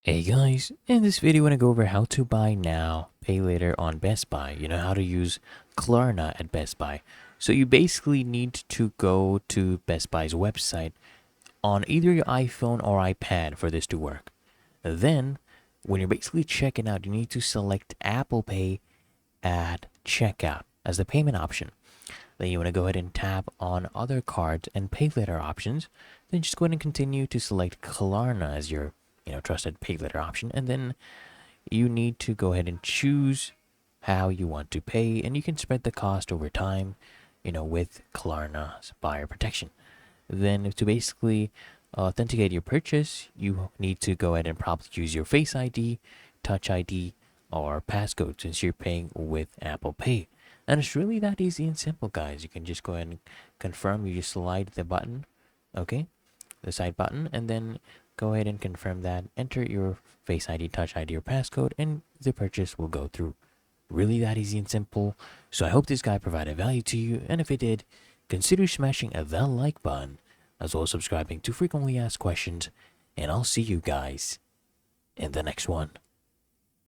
Hey guys, in this video I want to go over how to buy now, pay later on Best Buy. You know how to use Klarna at Best Buy. So you basically need to go to Best Buy's website on either your iPhone or iPad for this to work. Then, when you're basically checking out, you need to select Apple Pay at checkout as the payment option. Then you want to go ahead and tap on other cards and pay later options. Then just go ahead and continue to select Klarna as your trusted pay later option. And then you need to go ahead and choose how you want to pay. And you can spread the cost over time, with Klarna's buyer protection. Then to basically authenticate your purchase, you need to go ahead and probably use your Face ID, Touch ID, or passcode since you're paying with Apple Pay. And it's really that easy and simple, guys. You can just go ahead and confirm. You just slide the button, okay, the side button, and then go ahead and confirm that. Enter your Face ID, Touch ID, or passcode, and the purchase will go through. Really that easy and simple. So I hope this guide provided value to you, and if it did, consider smashing the like button, as well as subscribing to frequently asked questions, and I'll see you guys in the next one.